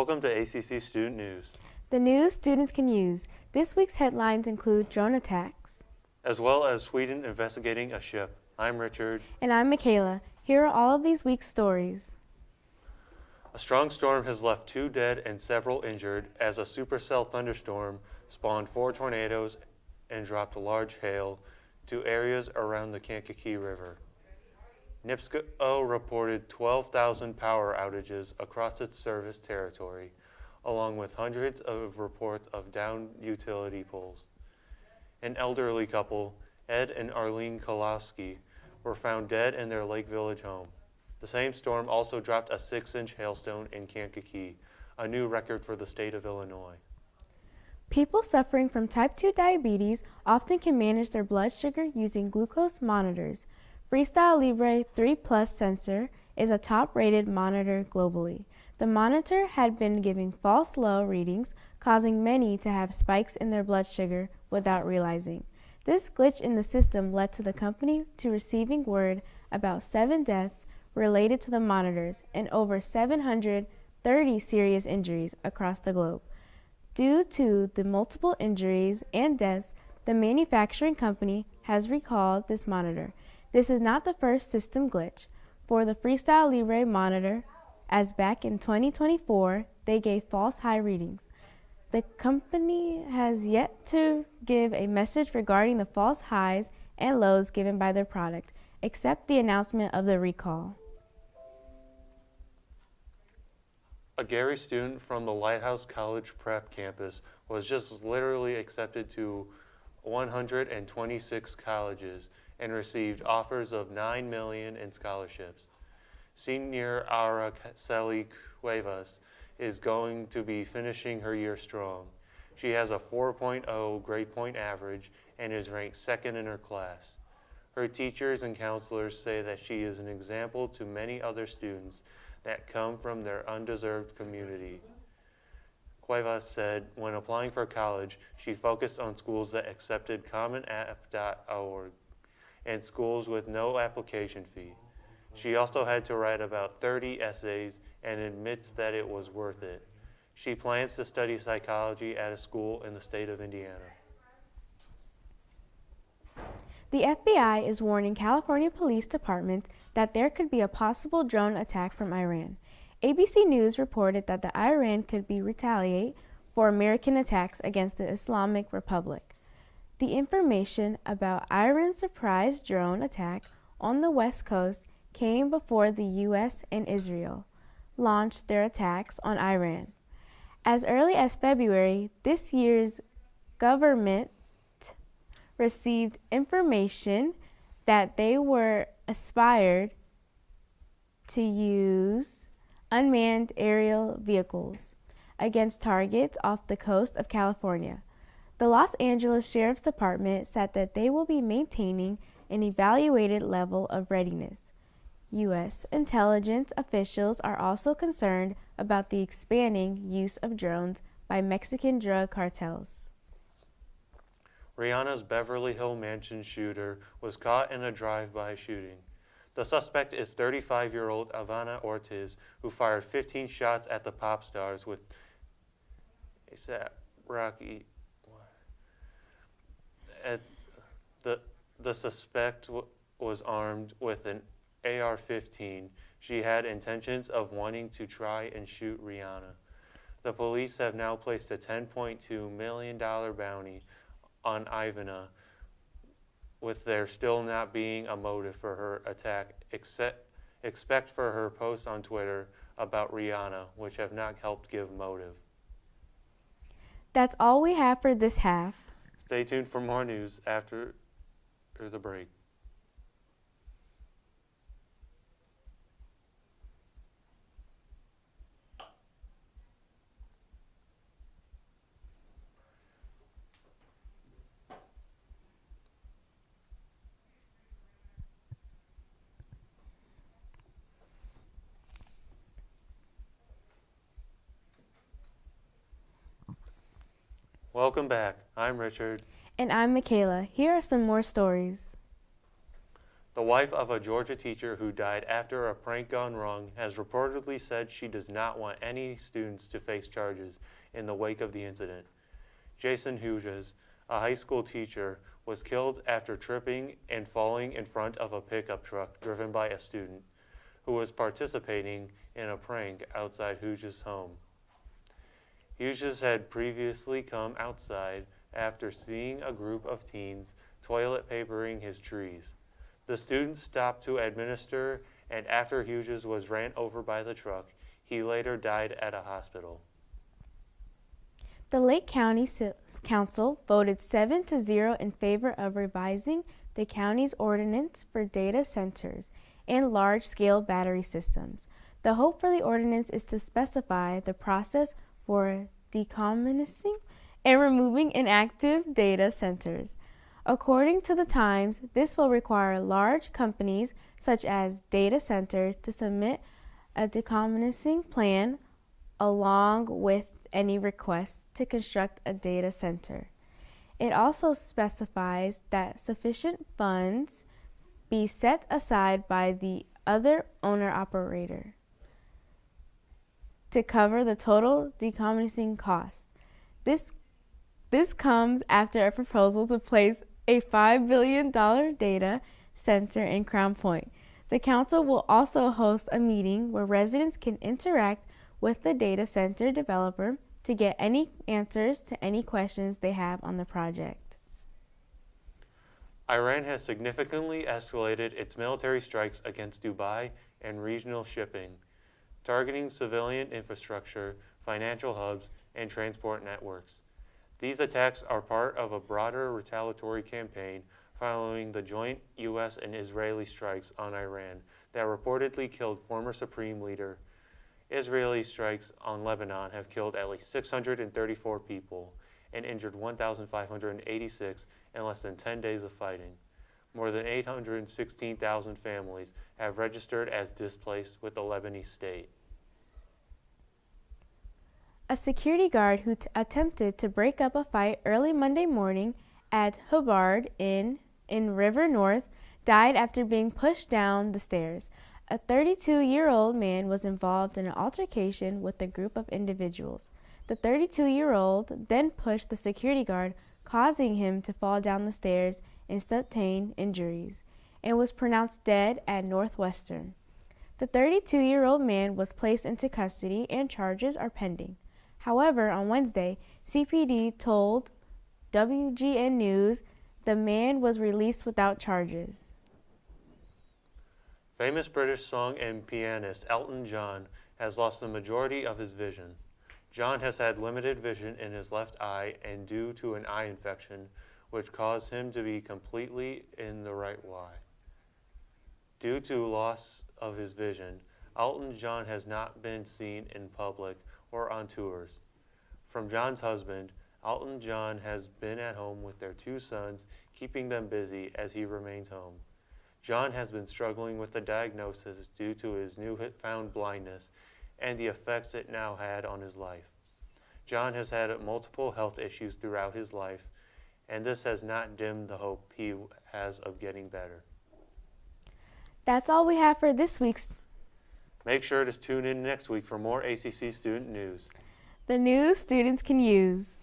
Welcome to ACC Student News. The news students can use. This week's headlines include drone attacks, as well as Sweden investigating a ship. I'm Richard. And I'm Makaylah. Here are all of these week's stories. A strong storm has left 2 dead and several injured as a supercell thunderstorm spawned 4 tornadoes and dropped large hail to areas around the Kankakee River. NIPSCO reported 12,000 power outages across its service territory, along with hundreds of reports of downed utility poles. An elderly couple, Ed and Arlene Kolowski, were found dead in their Lake Village home. The same storm also dropped a 6-inch hailstone in Kankakee, a new record for the state of Illinois. People suffering from type 2 diabetes often can manage their blood sugar using glucose monitors. Freestyle Libre 3 Plus sensor is a top-rated monitor globally. The monitor had been giving false low readings, causing many to have spikes in their blood sugar without realizing. This glitch in the system led to the company to receiving word about 7 deaths related to the monitors and over 730 serious injuries across the globe. Due to the multiple injuries and deaths, the manufacturing company has recalled this monitor. This is not the first system glitch for the Freestyle Libre monitor, as back in 2024, they gave false high readings. The company has yet to give a message regarding the false highs and lows given by their product, except the announcement of the recall. A Gary student from the Lighthouse College Prep campus was just literally accepted to 126 colleges and received offers of $9 million in scholarships. Senior Araceli Cuevas is going to be finishing her year strong. She has a 4.0 grade point average and is ranked 2nd in her class. Her teachers and counselors say that she is an example to many other students that come from their undeserved community. Cuevas said when applying for college, she focused on schools that accepted CommonApp.org and schools with no application fee. She also had to write about 30 essays and admits that it was worth it. She plans to study psychology at a school in the state of Indiana. The FBI is warning California Police Department that there could be a possible drone attack from Iran. ABC News reported that the Iran could be retaliate for American attacks against the Islamic Republic. The information about Iran's surprise drone attack on the West Coast came before the U.S. and Israel launched their attacks on Iran. As early as February, this year's government received information that they were aspired to use unmanned aerial vehicles against targets off the coast of California. The Los Angeles Sheriff's Department said that they will be maintaining an evaluated level of readiness. U.S. intelligence officials are also concerned about the expanding use of drones by Mexican drug cartels. Rihanna's Beverly Hills mansion shooter was caught in a drive-by shooting. The suspect is 35-year-old Ivana Ortiz, who fired 15 shots at the pop stars with ASAP Rocky. The suspect was armed with an AR-15. She had intentions of wanting to try and shoot Rihanna. The police have now placed a $10.2 million bounty on Ivana, with there still not being a motive for her attack, except for her posts on Twitter about Rihanna, which have not helped give motive. That's all we have for this half. Stay tuned for more news after the break. Welcome back. I'm Richard. And I'm Makaylah. Here are some more stories. The wife of a Georgia teacher who died after a prank gone wrong has reportedly said she does not want any students to face charges in the wake of the incident. Jason Hughes, a high school teacher, was killed after tripping and falling in front of a pickup truck driven by a student who was participating in a prank outside Hughes' home. Hughes had previously come outside after seeing a group of teens toilet papering his trees. The student stopped to administer, and after Hughes was ran over by the truck, he later died at a hospital. The Lake County Council voted 7-0 in favor of revising the county's ordinance for data centers and large-scale battery systems. The hope for the ordinance is to specify the process for decommissioning and removing inactive data centers. According to the Times, this will require large companies such as data centers to submit a decommissioning plan along with any requests to construct a data center. It also specifies that sufficient funds be set aside by the other owner-operator to cover the total decommissioning cost. This comes after a proposal to place a $5 billion data center in Crown Point. The council will also host a meeting where residents can interact with the data center developer to get any answers to any questions they have on the project. Iran has significantly escalated its military strikes against Dubai and regional shipping, targeting civilian infrastructure, financial hubs, and transport networks. These attacks are part of a broader retaliatory campaign following the joint U.S. and Israeli strikes on Iran that reportedly killed former Supreme Leader. Israeli strikes on Lebanon have killed at least 634 people and injured 1,586 in less than 10 days of fighting. More than 816,000 families have registered as displaced with the Lebanese state. A security guard who attempted to break up a fight early Monday morning at Hubbard in River North died after being pushed down the stairs. A 32-year-old man was involved in an altercation with a group of individuals. The 32-year-old then pushed the security guard, causing him to fall down the stairs and sustain injuries, and was pronounced dead at Northwestern. The 32-year-old man was placed into custody and charges are pending. However, on Wednesday, CPD told WGN News the man was released without charges. Famous British song and pianist Elton John has lost the majority of his vision. John has had limited vision in his left eye and due to an eye infection, which caused him to be completely in the right eye. Due to loss of his vision, Elton John has not been seen in public or on tours. From John's husband, Elton John has been at home with their two sons, keeping them busy as he remains home. John has been struggling with the diagnosis due to his newfound blindness and the effects it now had on his life. John has had multiple health issues throughout his life, and this has not dimmed the hope he has of getting better. That's all we have for this week's. Make sure to tune in next week for more ACC student news. The news students can use.